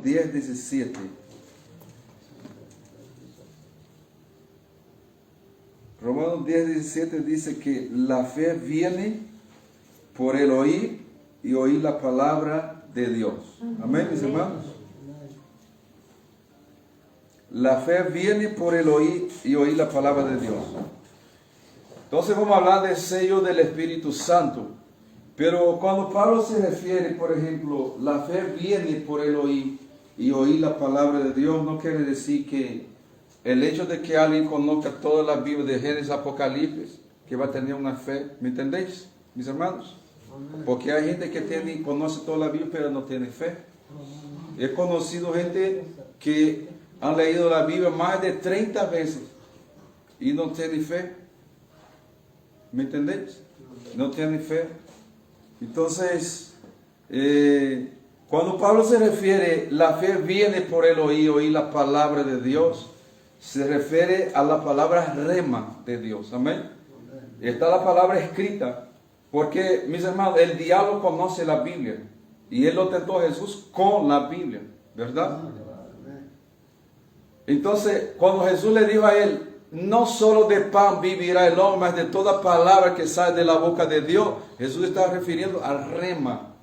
10:17. Romanos 10:17 dice que la fe viene por el oír y oír la palabra de Dios. Amén, mis hermanos. La fe viene por el oír y oír la palabra de Dios. Entonces vamos a hablar del sello del Espíritu Santo. Pero cuando Pablo se refiere, por ejemplo, la fe viene por el oír y oír la palabra de Dios, no quiere decir que el hecho de que alguien conozca toda la Biblia de Génesis a Apocalipsis, que va a tener una fe, ¿me entendéis, mis hermanos? Porque hay gente que conoce toda la Biblia pero no tiene fe. He conocido gente que han leído la Biblia más de 30 veces y no tiene fe. ¿Me entendéis? No tiene fe. Entonces, cuando Pablo se refiere, la fe viene por el oír la palabra de Dios, se refiere a la palabra rema de Dios. Amén. Está la palabra escrita, porque, mis hermanos, el diablo conoce la Biblia y él lo tentó a Jesús con la Biblia, ¿verdad? Entonces, cuando Jesús le dijo a él, no solo de pan vivirá el hombre, mas de toda palabra que sale de la boca de Dios, Jesús está refiriendo al rema.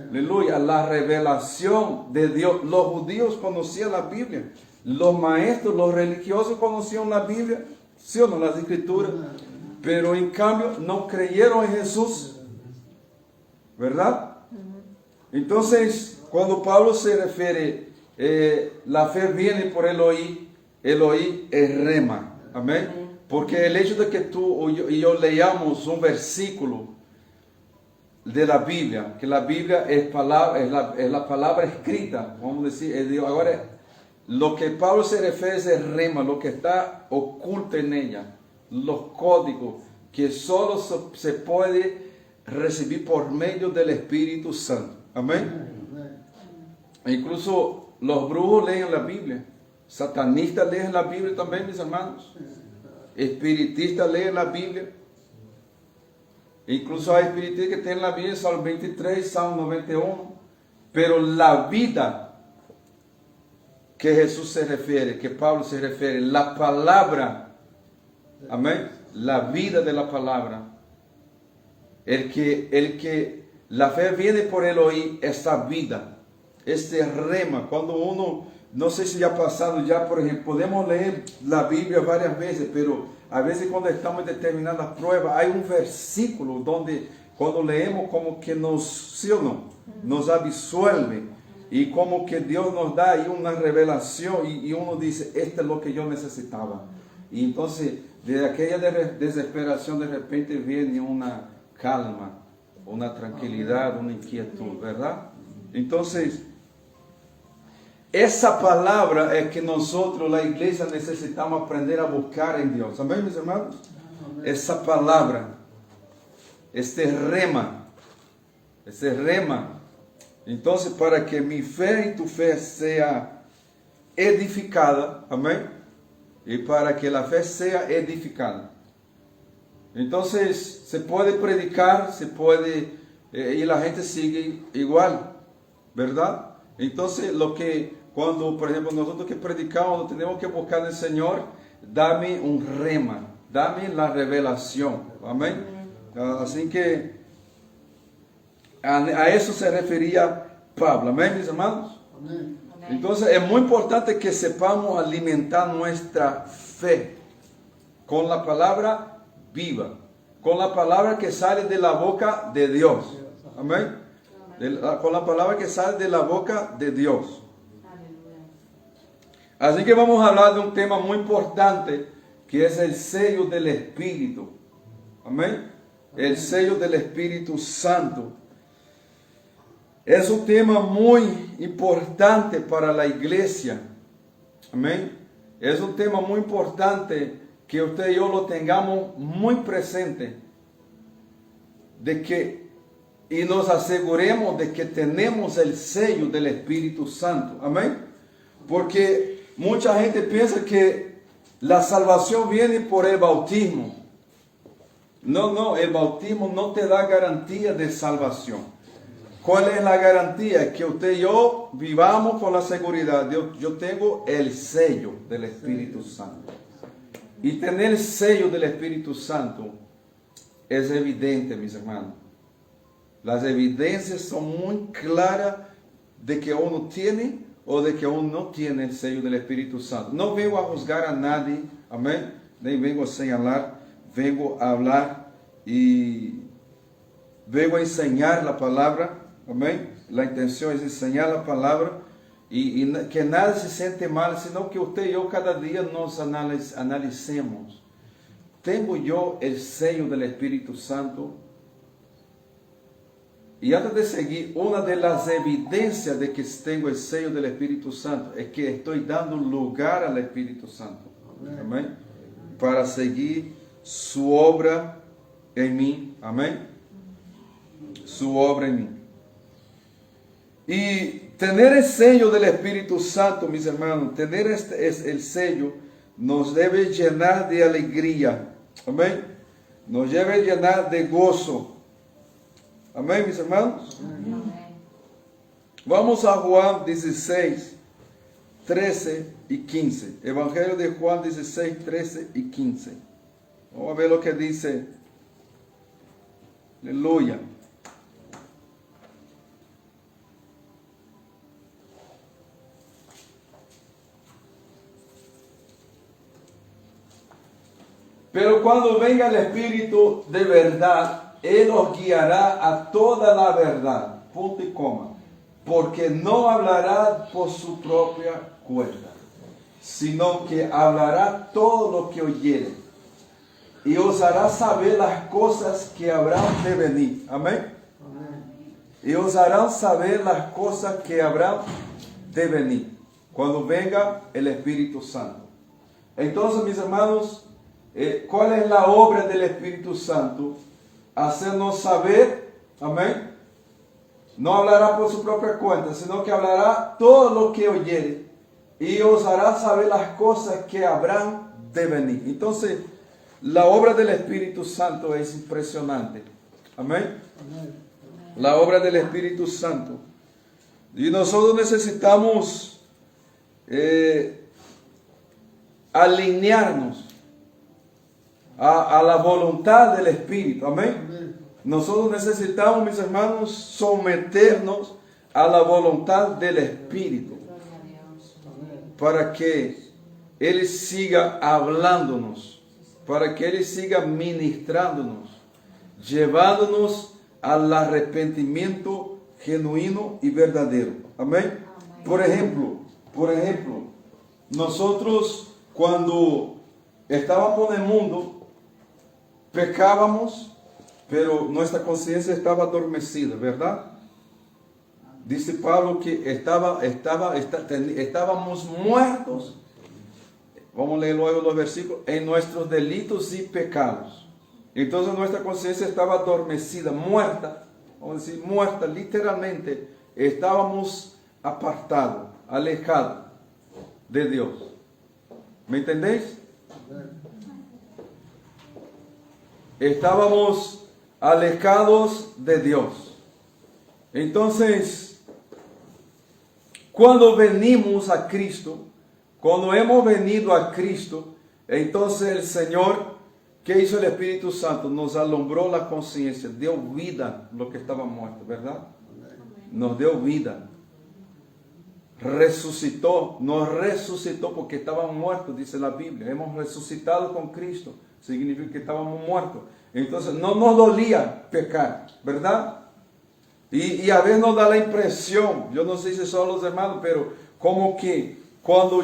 Aleluya, a la revelación de Dios. Los judíos conocían la Biblia. Los maestros, los religiosos conocían la Biblia, ¿sí o no? Las escrituras. Pero en cambio no creyeron en Jesús, ¿verdad? Entonces, cuando Pablo se refiere, la fe viene por el oír es rema. Amén. Porque el hecho de que tú y yo leamos un versículo de la Biblia, que la Biblia es la palabra escrita, vamos a decir, ahora lo que Pablo se refiere es el rema, lo que está oculto en ella, los códigos que solo se puede recibir por medio del Espíritu Santo. Amén. Incluso los brujos leen la Biblia, satanistas leen la Biblia también, mis hermanos, espiritistas leen la Biblia. Incluso hay espiritistas que tienen la Biblia, Salmo 23, Salmo 91, pero la vida que Jesús se refiere, que Pablo se refiere, la palabra, amén, la vida de la palabra, la fe viene por el oír, esta vida, este rema. Cuando uno, no sé si ha pasado ya, por ejemplo, podemos leer la Biblia varias veces, pero a veces cuando estamos en determinadas pruebas, hay un versículo donde cuando leemos como que ¿sí o no? Nos absuelve. Y como que Dios nos da ahí una revelación y uno dice, esto es lo que yo necesitaba. Y entonces, de aquella desesperación de repente viene una calma, una tranquilidad, una inquietud, ¿verdad? Entonces, esa palabra es que nosotros, la iglesia, necesitamos aprender a buscar en Dios. ¿Amén, mis hermanos? Esa palabra, este rema. Entonces, para que mi fe y tu fe sea edificada, amén, y para que la fe sea edificada. Entonces, se puede predicar, y la gente sigue igual, ¿verdad? Entonces, cuando, por ejemplo, nosotros que predicamos, tenemos que buscar al Señor, dame un rema, dame la revelación, amén. Así que, a eso se refería Pablo. Amén, mis hermanos. Amén. Entonces es muy importante que sepamos alimentar nuestra fe con la palabra viva, con la palabra que sale de la boca de Dios. Amén. Con la palabra que sale de la boca de Dios. Así que vamos a hablar de un tema muy importante, que es el sello del Espíritu. Amén. El sello del Espíritu Santo. Es un tema muy importante para la iglesia. Amén. Es un tema muy importante que usted y yo lo tengamos muy presente. Y nos aseguremos de que tenemos el sello del Espíritu Santo. Amén. Porque mucha gente piensa que la salvación viene por el bautismo. No, el bautismo no te da garantía de salvación. ¿Cuál es la garantía? Que usted y yo vivamos con la seguridad. Yo tengo el sello del Espíritu Santo. Y tener el sello del Espíritu Santo es evidente, mis hermanos. Las evidencias son muy claras de que uno tiene o de que uno no tiene el sello del Espíritu Santo. No vengo a juzgar a nadie, amén. Ni vengo a señalar, vengo a hablar y vengo a enseñar la palabra, amén. La intención es enseñar la palabra y que nada se siente mal, sino que usted y yo cada día nos analicemos. ¿Tengo yo el sello del Espíritu Santo? Y antes de seguir, una de las evidencias de que tengo el sello del Espíritu Santo es que estoy dando lugar al Espíritu Santo. Amén. Para seguir su obra en mí. Amén. Su obra en mí. Y tener el sello del Espíritu Santo, mis hermanos, tener el sello nos debe llenar de alegría. Amén. Nos debe llenar de gozo. Amén, mis hermanos. Amén. Vamos a Juan 16, 13 y 15. Evangelio de Juan 16, 13 y 15. Vamos a ver lo que dice. Aleluya. Pero cuando venga el Espíritu de verdad, Él os guiará a toda la verdad, punto y coma, porque no hablará por su propia cuenta, sino que hablará todo lo que oyere, y os hará saber las cosas que habrán de venir. Amén. Y os harán saber las cosas que habrán de venir, cuando venga el Espíritu Santo. Entonces, mis hermanos, ¿cuál es la obra del Espíritu Santo? Hacernos saber, amén. No hablará por su propia cuenta, sino que hablará todo lo que oyere y os hará saber las cosas que habrán de venir. Entonces, la obra del Espíritu Santo es impresionante. Amén. La obra del Espíritu Santo. Y nosotros necesitamos alinearnos a la voluntad del Espíritu. Amén. Nosotros necesitamos, mis hermanos, someternos a la voluntad del Espíritu para que Él siga hablándonos, para que Él siga ministrándonos, llevándonos al arrepentimiento genuino y verdadero. Amén. Por ejemplo, nosotros cuando estábamos en el mundo, pecábamos, pero nuestra conciencia estaba adormecida, ¿verdad? Dice Pablo que estábamos muertos. Vamos a leer luego los versículos. En nuestros delitos y pecados. Entonces nuestra conciencia estaba adormecida, muerta. Vamos a decir, muerta, literalmente. Estábamos apartados, alejados de Dios. ¿Me entendéis? Estábamos alejados de Dios. Entonces, cuando venimos a Cristo, cuando hemos venido a Cristo, entonces el Señor, ¿qué hizo el Espíritu Santo? Nos alumbró la conciencia, dio vida a lo que estaba muerto, ¿verdad? Nos dio vida. Resucitó, nos resucitó porque estábamos muertos, dice la Biblia. Hemos resucitado con Cristo, significa que estábamos muertos. Entonces no nos dolía pecar, ¿verdad? Y a veces nos da la impresión, yo no sé si son los hermanos, pero como que cuando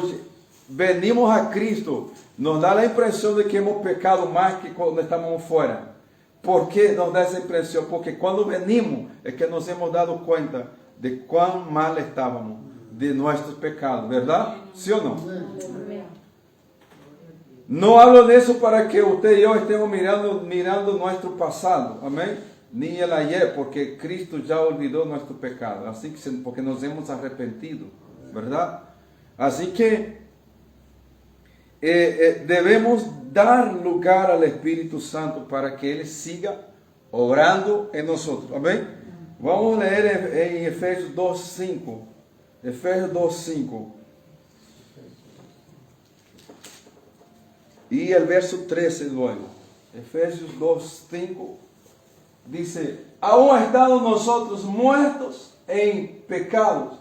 venimos a Cristo, nos da la impresión de que hemos pecado más que cuando estamos fuera. ¿Por qué nos da esa impresión? Porque cuando venimos es que nos hemos dado cuenta de cuán mal estábamos, de nuestros pecados, ¿verdad? ¿Sí o no? No hablo de eso para que usted y yo estemos mirando nuestro pasado, amén, ni el ayer, porque Cristo ya olvidó nuestro pecado, así que porque nos hemos arrepentido, ¿verdad? Así que debemos dar lugar al Espíritu Santo para que Él siga obrando en nosotros, amén. Vamos a leer en Efesios 2:5. Efesios 2:5. Y el verso 13 luego. Efesios 2:5 dice: aún estando nosotros muertos en pecados,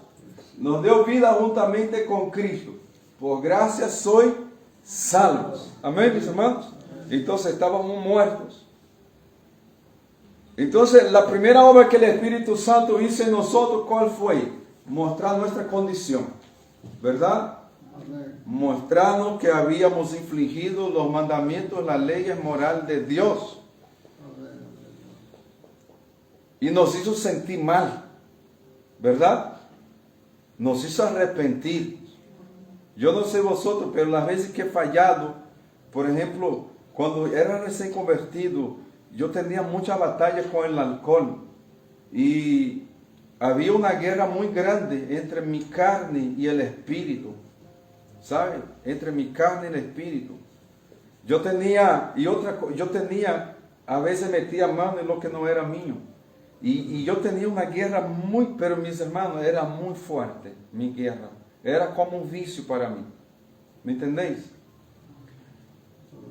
nos dio vida juntamente con Cristo. Por gracia soy salvos. Amén, mis hermanos. Entonces estábamos muertos. Entonces la primera obra que el Espíritu Santo hizo en nosotros, ¿cuál fue? Mostrar nuestra condición, ¿verdad? Amén. Mostrarnos que habíamos infringido los mandamientos, las leyes morales de Dios. Amén. Y nos hizo sentir mal, ¿verdad? Nos hizo arrepentir. Yo no sé vosotros, pero las veces que he fallado, por ejemplo, cuando era recién convertido, yo tenía mucha batalla con el alcohol y había una guerra muy grande entre mi carne y el espíritu, ¿sabe? Entre mi carne y el espíritu. Yo tenía, a veces metía mano en lo que no era mío. Y yo tenía una guerra pero mis hermanos, era muy fuerte mi guerra. Era como un vicio para mí. ¿Me entendéis?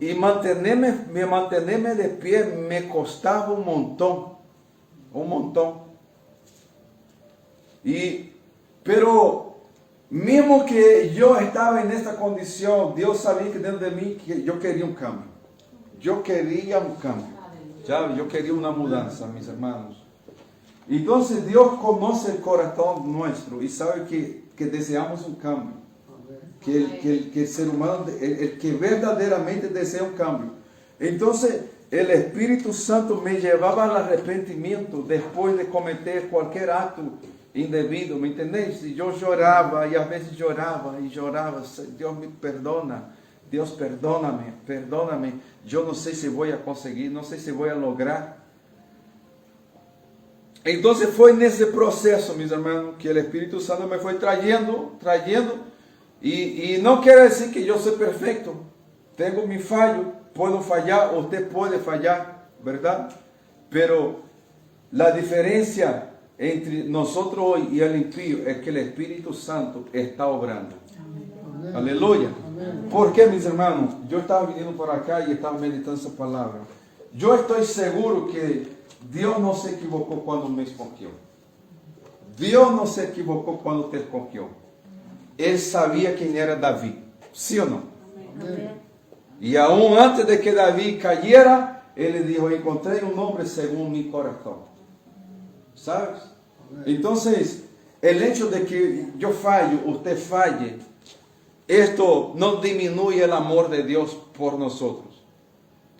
Y mantenerme de pie me costaba un montón. Pero mismo que yo estaba en esta condición, Dios sabía que dentro de mí que yo quería un cambio. Yo quería una mudanza, mis hermanos. Entonces Dios conoce el corazón nuestro y sabe que deseamos un cambio. Que el ser humano, el que verdaderamente desea un cambio. Entonces el Espíritu Santo me llevaba al arrepentimiento después de cometer cualquier acto indebido, ¿me entendéis? Y yo lloraba y a veces lloraba, Dios me perdona, Dios perdóname, yo no sé si voy a conseguir, no sé si voy a lograr. Entonces fue en ese proceso, mis hermanos, que el Espíritu Santo me fue trayendo, y no quiere decir que yo soy perfecto, tengo mi fallo, puedo fallar, usted puede fallar, ¿verdad? Pero la diferencia entre nosotros hoy y el impío es que el Espíritu Santo está obrando. Amén. Aleluya. Amén. ¿Por qué, mis hermanos? Yo estaba viniendo por acá y estaba meditando esa palabra. Yo estoy seguro que Dios no se equivocó cuando me escogió. Dios no se equivocó cuando te escogió. Él sabía quién era David, ¿sí o no? Amén. Y aún antes de que David cayera, Él le dijo: encontré un hombre según mi corazón. ¿Sabes? Amén. Entonces, el hecho de que yo falle, usted falle, esto no disminuye el amor de Dios por nosotros.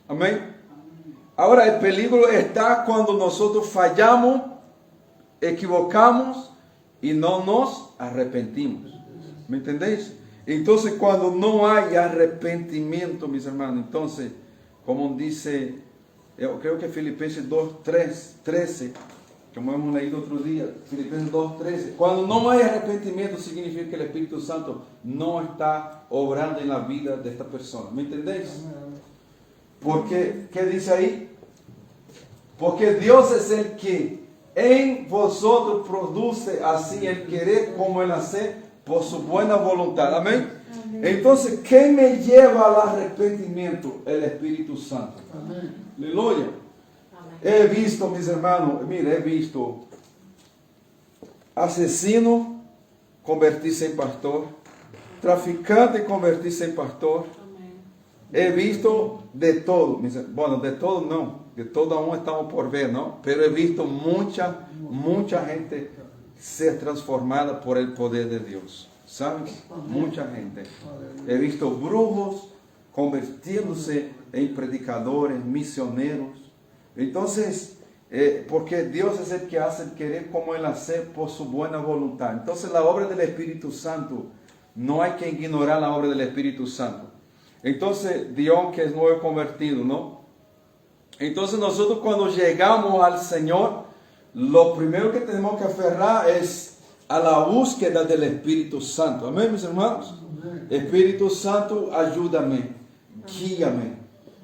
Amén. Ahora, el peligro está cuando nosotros fallamos, equivocamos y no nos arrepentimos. ¿Me entendéis? Entonces, cuando no hay arrepentimiento, mis hermanos, entonces, como dice, yo creo que Filipenses 2:13, como hemos leído otro día, Filipenses 2:13, cuando no hay arrepentimiento significa que el Espíritu Santo no está obrando en la vida de esta persona. ¿Me entendéis? Porque, ¿qué dice ahí? Porque Dios es el que en vosotros produce así el querer como el hacer por su buena voluntad. Amén. Amén. Entonces, ¿qué me lleva al arrepentimiento? El Espíritu Santo. Amén. Aleluya. He visto, mis hermanos, mire, he visto asesino convertirse en pastor, traficante convertirse en pastor. Amén. He visto de todo, bueno, de todo no, de todo aún estamos por ver, ¿no? Pero he visto mucha gente ser transformada por el poder de Dios, ¿sabes? Mucha gente. He visto brujos convirtiéndose en predicadores, misioneros. Entonces, porque Dios es el que hace el querer como el hacer por su buena voluntad. Entonces, la obra del Espíritu Santo, no hay que ignorar la obra del Espíritu Santo. Entonces, Dios que es nuevo convertido, ¿no? Entonces, nosotros cuando llegamos al Señor, lo primero que tenemos que aferrar es a la búsqueda del Espíritu Santo. Amén, mis hermanos. Amén. Espíritu Santo, ayúdame, guíame.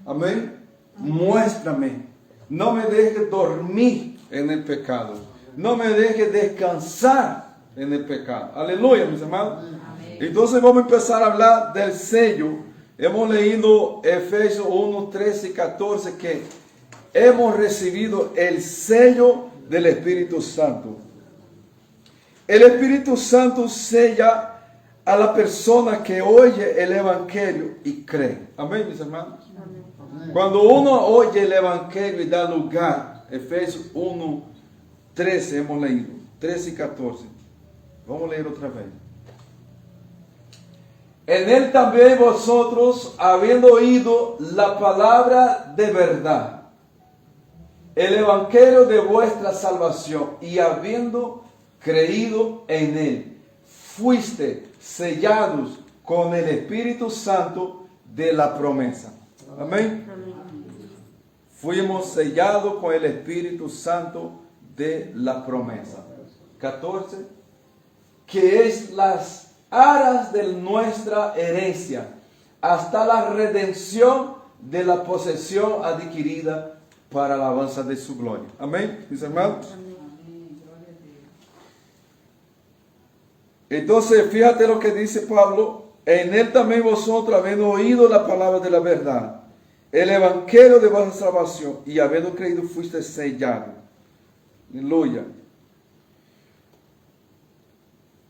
Amén. Muéstrame. No me dejes dormir en el pecado. no me deje descansar en el pecado. Aleluya, mis hermanos. Entonces vamos a empezar a hablar del sello. Hemos leído Efesios 1, 13 y 14 que hemos recibido el sello del Espíritu Santo. El Espíritu Santo sella a la persona que oye el Evangelio y cree. Amén, mis hermanos. Amén. Cuando uno oye el Evangelio y da lugar, Efesios 1, 13 hemos leído, 13 y 14. Vamos a leer otra vez. En él también vosotros, habiendo oído la palabra de verdad, el Evangelio de vuestra salvación, y habiendo creído en él, fuiste sellados con el Espíritu Santo de la promesa. Amén. Fuimos sellados con el Espíritu Santo de la promesa. 14. Que es las aras de nuestra herencia, hasta la redención de la posesión adquirida para la alabanza de su gloria. Amén, mis hermanos. Entonces, fíjate lo que dice Pablo. En él también vosotros, habiendo oído la palabra de la verdad, el evangelio de vuestra salvación, y habiendo creído, fuiste sellado. Aleluya.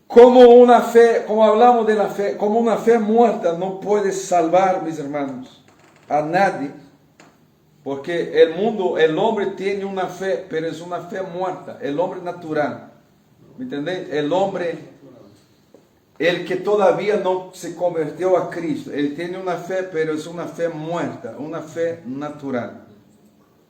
Como una fe, como hablamos de la fe, como una fe muerta no puede salvar, mis hermanos, a nadie. Porque el mundo, el hombre tiene una fe, pero es una fe muerta. El hombre natural. ¿Me entendéis? El hombre, el que todavía no se convirtió a Cristo, él tiene una fe, pero es una fe muerta, una fe natural.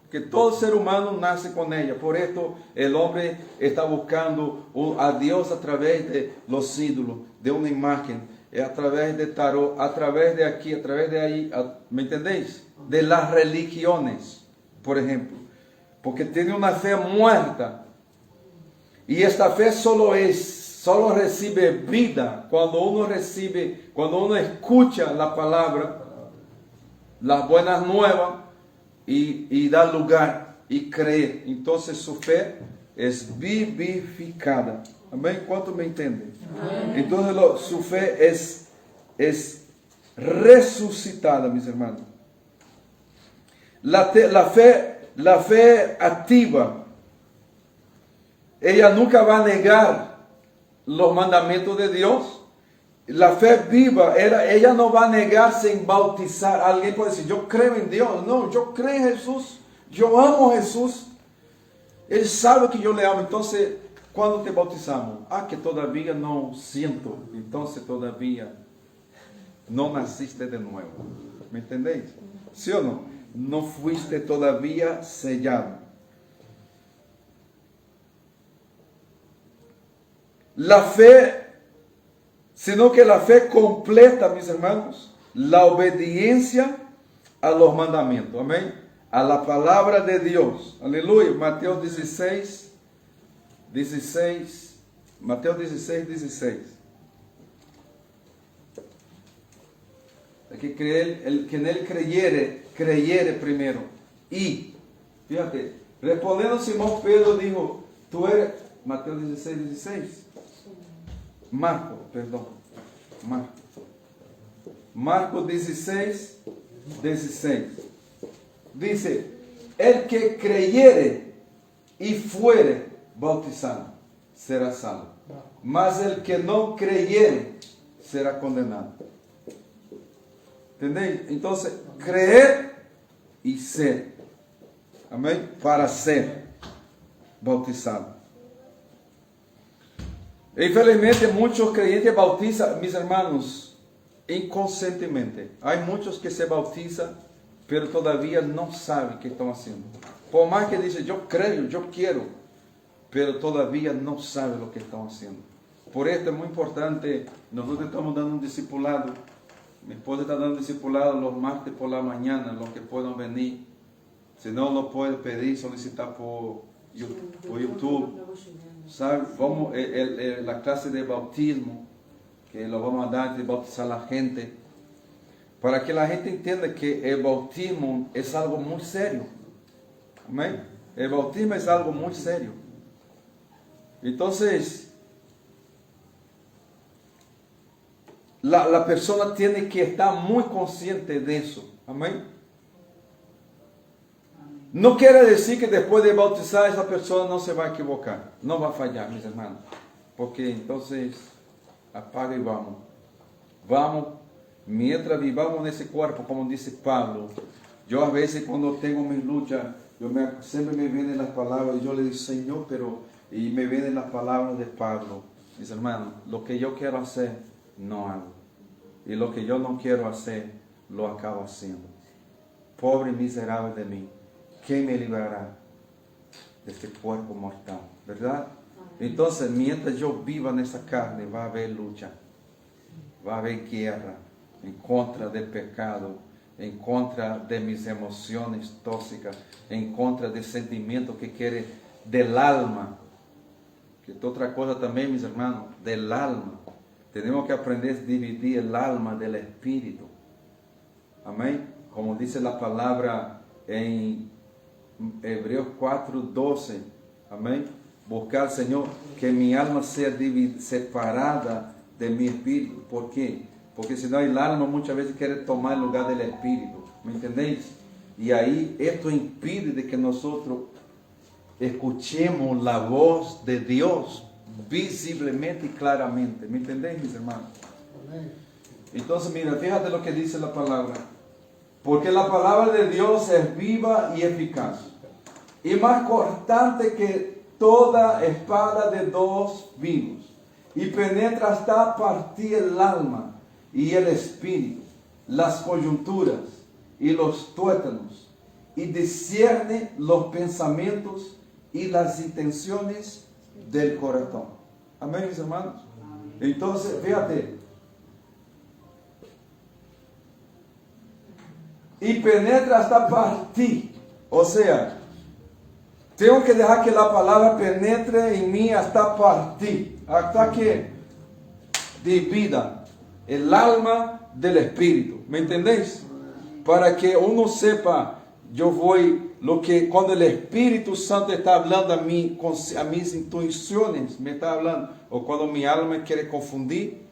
Que todo ser humano nace con ella. Por esto el hombre está buscando a Dios a través de los ídolos, de una imagen, a través de tarot, a través de aquí, a través de ahí. ¿Me entendéis? De las religiones, por ejemplo. Porque tiene una fe muerta. Y esta fe solo recibe vida cuando uno escucha la palabra, las buenas nuevas, y da lugar y cree. Entonces su fe es vivificada. Amén. ¿Cuántos me entienden? Amén. Entonces su fe es resucitada, mis hermanos. La fe activa, ella nunca va a negar los mandamientos de Dios. La fe viva, ella no va a negarse en bautizar. Alguien puede decir, yo creo en Dios. No, yo creo en Jesús. Yo amo a Jesús. Él sabe que yo le amo. Entonces, ¿cuándo te bautizamos? Que todavía no siento. Entonces todavía no naciste de nuevo. ¿Me entendéis? ¿Sí o no? No fuiste todavía sellado. La fe, sino que la fe completa, mis hermanos, la obediencia a los mandamientos. Amén. A la palabra de Dios. Aleluya. Mateo 16. Mateo 16, 16. El que en él creyere primero. Y, fíjate, respondiendo Simón Pedro dijo, tú eres, Mateo 16, 16. Marcos 16, 16. Dice, el que creyere y fuere bautizado será salvo, mas el que no creyere será condenado. ¿Entendéis? Entonces, creer y ser. Amén. Para ser bautizado. Infelizmente muchos creyentes bautizan, mis hermanos, inconscientemente. Hay muchos que se bautizan, pero todavía no saben qué están haciendo. Por más que dicen, yo creo, yo quiero, pero todavía no saben lo que están haciendo. Por esto es muy importante, nosotros estamos dando un discipulado. Mi esposa está dando un discipulado los martes por la mañana, los que puedan venir. Si no, lo puede pedir, solicitar por YouTube. ¿Sabe? Vamos, la clase de bautismo, que lo vamos a dar, de bautizar a la gente, para que la gente entienda que el bautismo es algo muy serio. Amén. El bautismo es algo muy serio. Entonces, la persona tiene que estar muy consciente de eso. Amén. No quiere decir que después de bautizar esa persona no se va a equivocar, no va a fallar, mis hermanos. Porque entonces, apaga y vamos. Vamos, mientras vivamos en ese cuerpo, como dice Pablo. Yo a veces cuando tengo mis luchas, siempre me vienen las palabras y yo le digo, Señor, y me vienen las palabras de Pablo. Mis hermanos, lo que yo quiero hacer, no hago. Y lo que yo no quiero hacer, lo acabo haciendo. Pobre y miserable de mí, ¿quién me librará de este cuerpo mortal? ¿Verdad? Entonces, mientras yo viva en esa carne, va a haber lucha, va a haber guerra en contra del pecado, en contra de mis emociones tóxicas, en contra del sentimiento que quiere del alma. Que es otra cosa también, mis hermanos, del alma. Tenemos que aprender a dividir el alma del espíritu. Amén. Como dice la palabra en Hebreos 4:12. Amén. Buscar, Señor, que mi alma sea separada de mi espíritu. ¿Por qué? Porque si no, el alma muchas veces quiere tomar el lugar del espíritu. ¿Me entendéis? Y ahí esto impide de que nosotros escuchemos la voz de Dios visiblemente y claramente. ¿Me entendéis, mis hermanos? Entonces, mira, fíjate lo que dice la palabra. Porque la palabra de Dios es viva y eficaz, y más cortante que toda espada de dos filos, y penetra hasta partir el alma y el espíritu, las coyunturas y los tuétanos, y discierne los pensamientos y las intenciones del corazón. Amén, mis hermanos. Entonces, fíjate. Y penetra hasta partir. O sea, tengo que dejar que la palabra penetre en mí hasta partir. Hasta que divida el alma del espíritu. ¿Me entendéis? Para que uno sepa, cuando el Espíritu Santo está hablando a mí, a mis intuiciones, me está hablando. O cuando mi alma me quiere confundir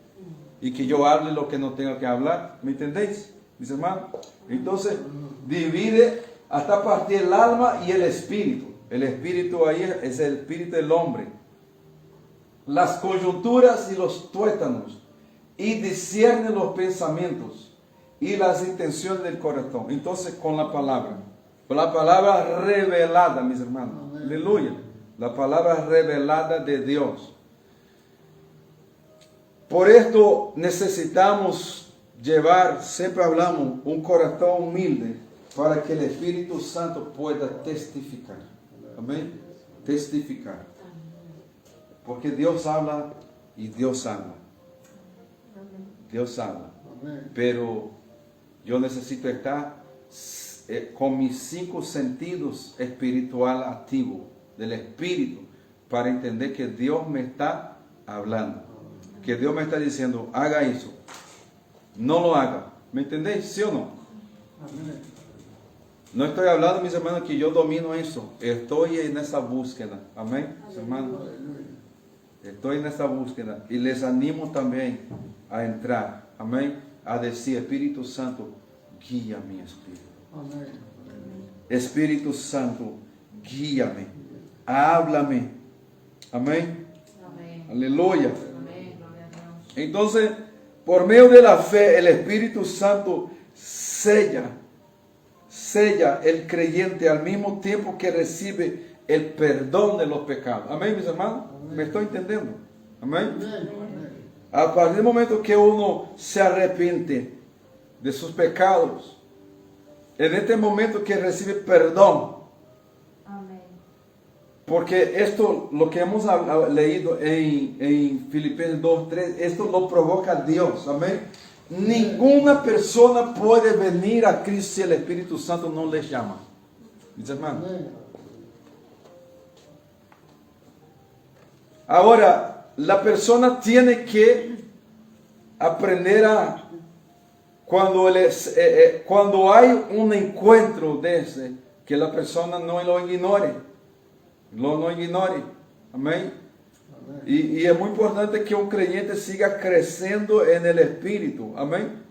y que yo hable lo que no tengo que hablar. ¿Me entendéis, mis hermanos? Entonces, divide hasta partir el alma y el espíritu. El espíritu ahí es el espíritu del hombre. Las coyunturas y los tuétanos. Y discierne los pensamientos y las intenciones del corazón. Entonces, con la palabra revelada, mis hermanos. Amén. Aleluya. La palabra revelada de Dios. Por esto necesitamos llevar, siempre hablamos, un corazón humilde para que el Espíritu Santo pueda testificar. Amén. Testificar. Porque Dios habla y Dios habla. Dios habla. Pero yo necesito estar con mis 5 sentidos espirituales activos del Espíritu para entender que Dios me está hablando. Que Dios me está diciendo, haga eso. No lo haga. ¿Me entendéis? ¿Sí o no? Amén. No estoy hablando, mis hermanos, que yo domino eso. Estoy en esa búsqueda. Amén, mis hermanos. Estoy en esa búsqueda. Y les animo también a entrar. Amén. A decir, Espíritu Santo, guía mi espíritu. Amén. Espíritu Santo, guíame. Háblame. Amén. Amén. Aleluya. Amén. Entonces, por medio de la fe, el Espíritu Santo sella el creyente al mismo tiempo que recibe el perdón de los pecados. Amén, mis hermanos. Amén. ¿Me estoy entendiendo? Amén. Amén. A partir del momento que uno se arrepiente de sus pecados, en este momento que recibe perdón. Amén. Porque esto, lo que hemos leído en Filipenses 2:3, esto lo provoca Dios. Amén. Ninguna persona puede venir a Cristo si el Espíritu Santo no les llama. Mis hermanos. Ahora, la persona tiene que aprender cuando hay un encuentro de ese, que la persona no lo ignore. No ignore. Amén. Y es muy importante que un creyente siga creciendo en el Espíritu. Amén.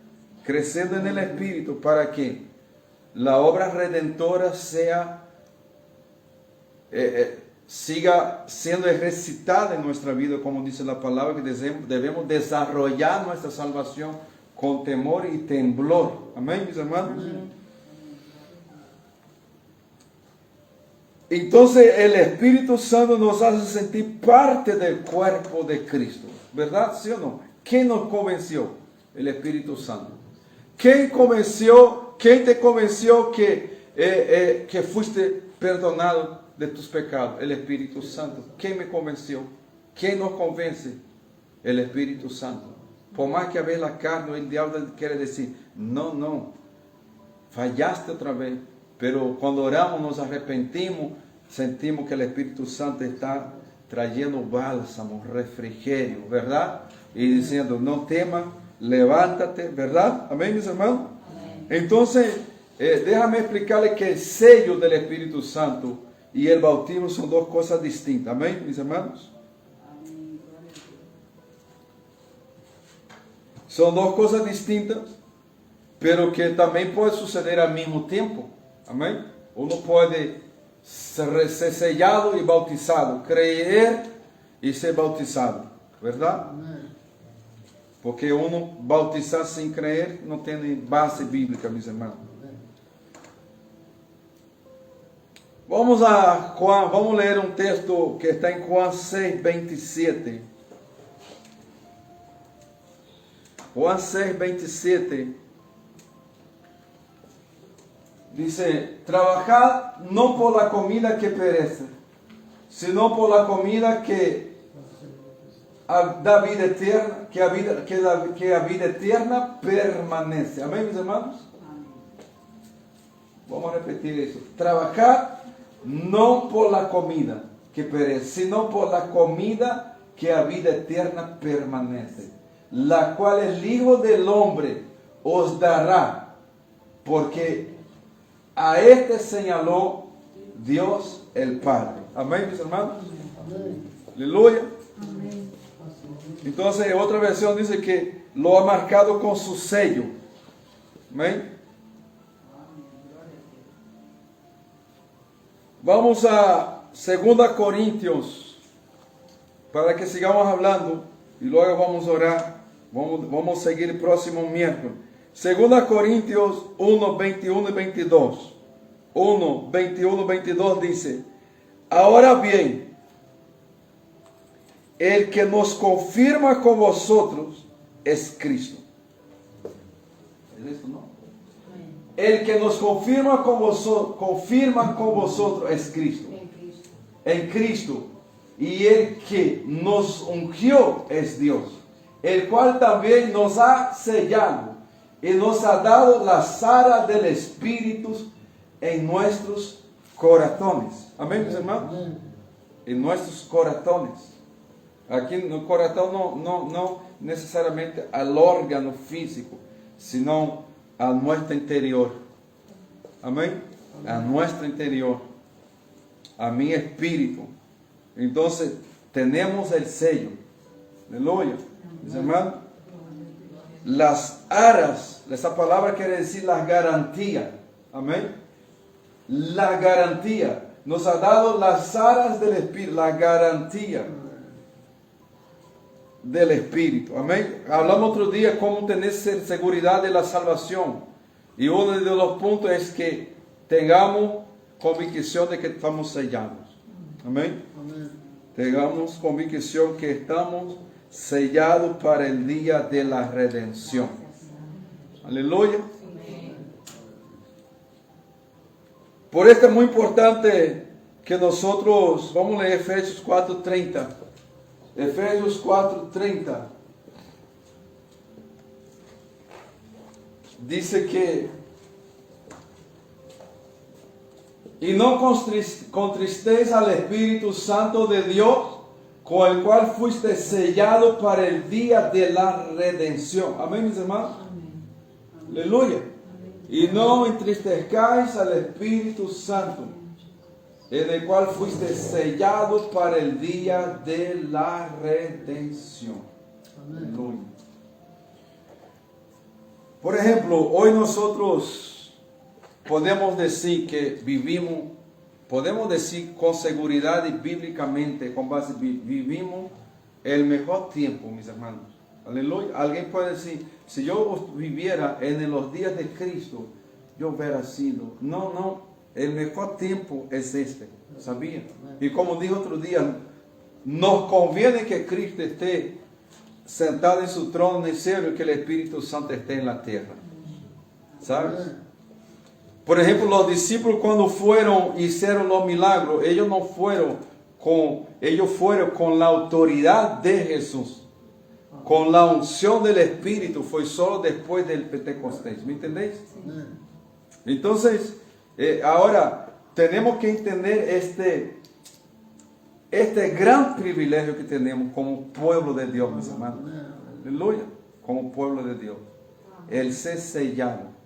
Creciendo en el Espíritu para que la obra redentora siga siendo ejercitada en nuestra vida, como dice la palabra, que debemos desarrollar nuestra salvación con temor y temblor. Amén, mis hermanos. Entonces el Espíritu Santo nos hace sentir parte del cuerpo de Cristo, ¿verdad? ¿Sí o no? ¿Quién nos convenció? El Espíritu Santo. ¿Quién te convenció que fuiste perdonado de tus pecados? El Espíritu Santo. ¿Quién me convenció? ¿Quién nos convence? El Espíritu Santo. Por más que a veces la carne, el diablo quiere decir, no, fallaste otra vez. Pero cuando oramos, nos arrepentimos, sentimos que el Espíritu Santo está trayendo bálsamo, refrigerio, ¿verdad? Y diciendo, no temas, levántate, ¿verdad? Amén, mis hermanos. Amén. Entonces, déjame explicarle que el sello del Espíritu Santo y el bautismo son dos cosas distintas. Amén, mis hermanos. Amén. Son dos cosas distintas, pero que también puede suceder al mismo tiempo. Amén. Uno puede ser sellado y bautizado, creer y ser bautizado, ¿verdad? Amén. Porque uno bautizar sin creer no tiene base bíblica, mis hermanos. Vamos a Juan, vamos a leer un texto que está en Juan 6:27. Juan 6:27. Dice, trabajad no por la comida que perece, sino por la comida que da vida eterna, que a vida eterna permanece. Amén, mis hermanos. Vamos a repetir eso. Trabajad no por la comida que perece, sino por la comida que a vida eterna permanece, la cual el Hijo del Hombre os dará, porque a este señaló Dios el Padre. Amén, mis hermanos. Amén. Aleluya. Amén. Entonces, otra versión dice que lo ha marcado con su sello. Amén. Vamos a 2 Corintios, para que sigamos hablando y luego vamos a orar. Vamos a seguir el próximo miércoles. 2 Corintios 1, 21 y 22. 1, 21 y 22 dice, ahora bien, el que nos confirma con vosotros es Cristo. ¿Es esto, no? El que nos confirma con vosotros es Cristo. En Cristo. Y el que nos ungió es Dios, el cual también nos ha sellado y nos ha dado las aras del Espíritu en nuestros corazones. Amén, mis hermanos. En nuestros corazones. Aquí en el corazón no necesariamente al órgano físico, sino a nuestro interior. Amén. A nuestro interior. A mi espíritu. Entonces, tenemos el sello. Aleluya. Mis hermanos. Las aras, esa palabra quiere decir la garantía. Amén. La garantía. Nos ha dado las aras del Espíritu, la garantía del Espíritu. Amén. Hablamos otro día cómo tener seguridad de la salvación. Y uno de los puntos es que tengamos convicción de que estamos sellados. Amén. Amén. Tengamos convicción que estamos sellados para el día de la redención. Aleluya. Por esto es muy importante que nosotros, vamos a leer Efesios 4:30. Efesios 4:30. Dice que, y no contristéis al Espíritu Santo de Dios, con el cual fuiste sellado para el día de la redención. Amén, mis hermanos. Amén. Aleluya. Amén. Y no entristezcáis al Espíritu Santo, en el cual fuiste sellado para el día de la redención. Aleluya. Por ejemplo, hoy nosotros podemos decir que vivimos, podemos decir con seguridad y bíblicamente, con base, vivimos el mejor tiempo, mis hermanos. Aleluya. Alguien puede decir, si yo viviera en los días de Cristo, yo hubiera sido. No, el mejor tiempo es este, ¿sabía? Y como dije otro día, nos conviene que Cristo esté sentado en su trono en el cielo y que el Espíritu Santo esté en la tierra. ¿Sabes? Por ejemplo, los discípulos cuando hicieron los milagros, ellos fueron con la autoridad de Jesús. Con la unción del Espíritu, fue solo después del Pentecostés. ¿Me entendéis? Entonces, ahora tenemos que entender este gran privilegio que tenemos como pueblo de Dios, mis hermanos. Aleluya. Como pueblo de Dios. El ser sellado.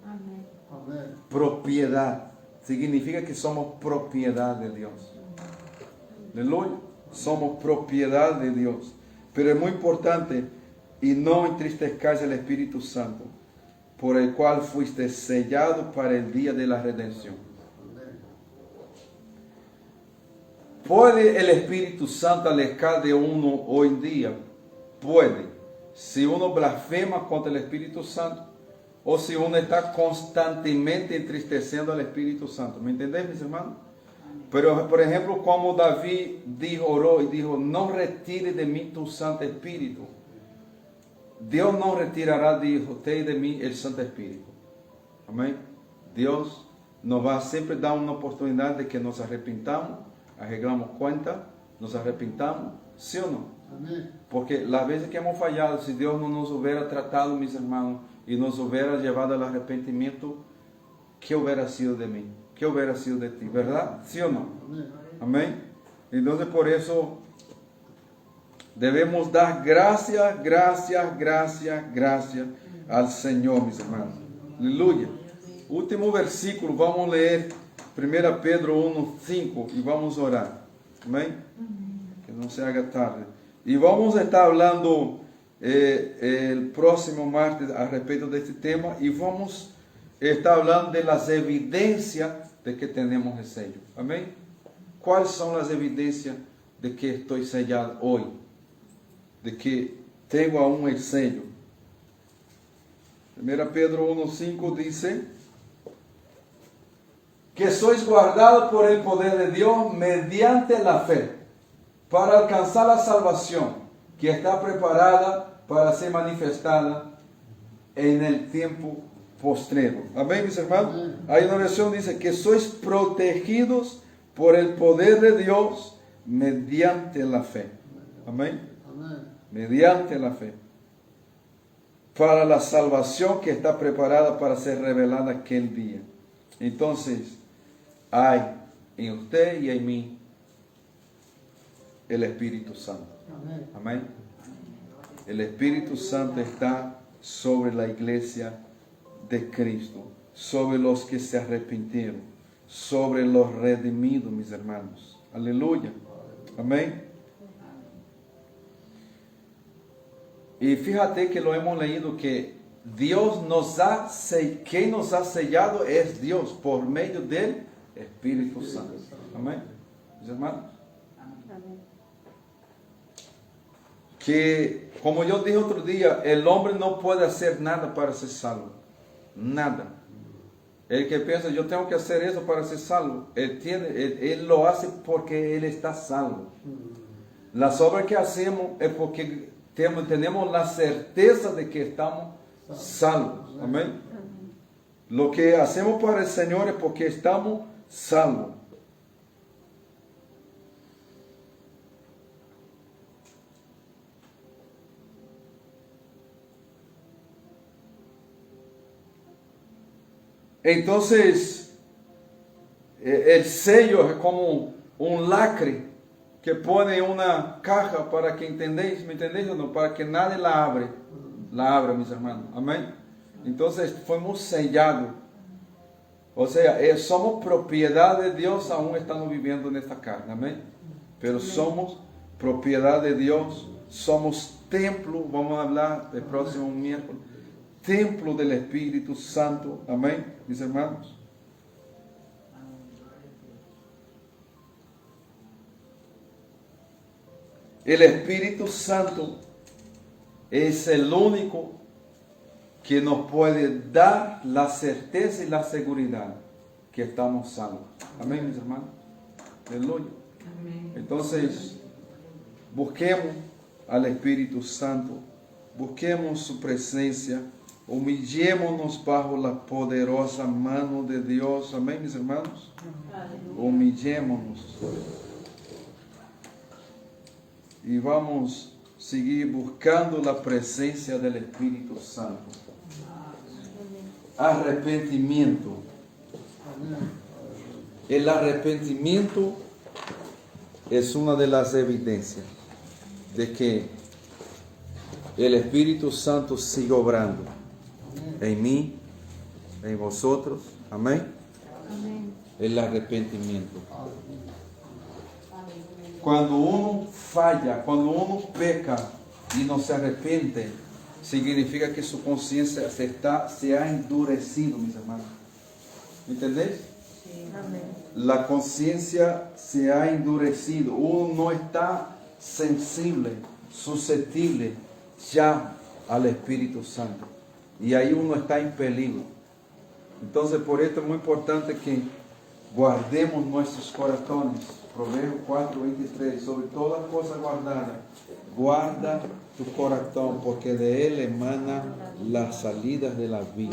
Propiedad. Significa que somos propiedad de Dios. Aleluya. Somos propiedad de Dios. Pero es muy importante, y no entristezcáis el Espíritu Santo, por el cual fuiste sellado para el día de la redención. ¿Puede el Espíritu Santo alejar de uno hoy en día? Puede. Si uno blasfema contra el Espíritu Santo, o si uno está constantemente entristeciendo al Espíritu Santo. ¿Me entendéis, mis hermanos? Pero, por ejemplo, como David oró y dijo, no retire de mí tu Santo Espíritu. Dios no retirará de usted y de mí el Santo Espíritu. Amén. Dios nos va a siempre dar una oportunidad de que nos arrepintamos, arreglamos cuenta, nos arrepintamos, ¿sí o no? Amén. Porque las veces que hemos fallado, si Dios no nos hubiera tratado, mis hermanos, y nos hubiera llevado al arrepentimiento, ¿qué hubiera sido de mí? ¿Qué hubiera sido de ti? ¿Verdad? ¿Sí o no? Amén. Entonces por eso debemos dar gracias al Señor, mis hermanos. Aleluya. Último versículo, vamos a leer 1 Pedro 1:5 y vamos a orar. Amén. Que no se haga tarde. Y vamos a estar hablando el próximo martes a respecto de este tema y vamos a estar hablando de las evidencias de que tenemos el sello. Amén. ¿Cuáles son las evidencias de que estoy sellado hoy? De que tengo aún el sello. 1 Pedro 1:5 dice que sois guardados por el poder de Dios mediante la fe para alcanzar la salvación que está preparada para ser manifestada en el tiempo postrero. Amén, mis hermanos. Hay una versión que dice que sois protegidos por el poder de Dios mediante la fe. Amén. Mediante la fe. Para la salvación que está preparada para ser revelada aquel día. Entonces, hay en usted y en mí el Espíritu Santo. Amén. El Espíritu Santo está sobre la iglesia de Cristo, sobre los que se arrepintieron, sobre los redimidos, mis hermanos. Aleluya. Amén. Y fíjate que lo hemos leído que Dios quien nos ha sellado es Dios por medio del Espíritu Santo. Amén. Mis hermanos. Que, como yo dije otro día, el hombre no puede hacer nada para ser salvo. Nada. El que piensa, yo tengo que hacer eso para ser salvo, él lo hace porque él está salvo. Las obras que hacemos es porque tenemos la certeza de que estamos salvos. Amén. Lo que hacemos para el Señor es porque estamos salvos. Entonces, el sello es como un lacre que pone una caja para que entendéis, ¿me entendéis o no? Para que nadie la abra, mis hermanos. Amén. Entonces, fuimos sellados O sea, somos propiedad de Dios aún estando viviendo en esta carne, amén. Pero somos propiedad de Dios, somos templo, vamos a hablar el próximo miércoles, templo del Espíritu Santo, amén, mis hermanos. El Espíritu Santo es el único que nos puede dar la certeza y la seguridad que estamos salvos. Amén, mis hermanos. Aleluya. Entonces, busquemos al Espíritu Santo, busquemos su presencia, humillémonos bajo la poderosa mano de Dios. Amén, mis hermanos. Humillémonos. Y vamos a seguir buscando la presencia del Espíritu Santo. Arrepentimiento. El arrepentimiento es una de las evidencias de que el Espíritu Santo sigue obrando en mí, en vosotros. Amén. El arrepentimiento. Cuando uno falla, cuando uno peca y no se arrepiente, significa que su conciencia se ha endurecido, mis hermanos. ¿Entendéis? Sí. La conciencia se ha endurecido. Uno no está sensible, susceptible ya al Espíritu Santo. Y ahí uno está en peligro. Entonces, por esto es muy importante que guardemos nuestros corazones. Proverbios 4:23, sobre todas cosas guardadas, guarda tu corazón, porque de él emanan las salidas de la vida.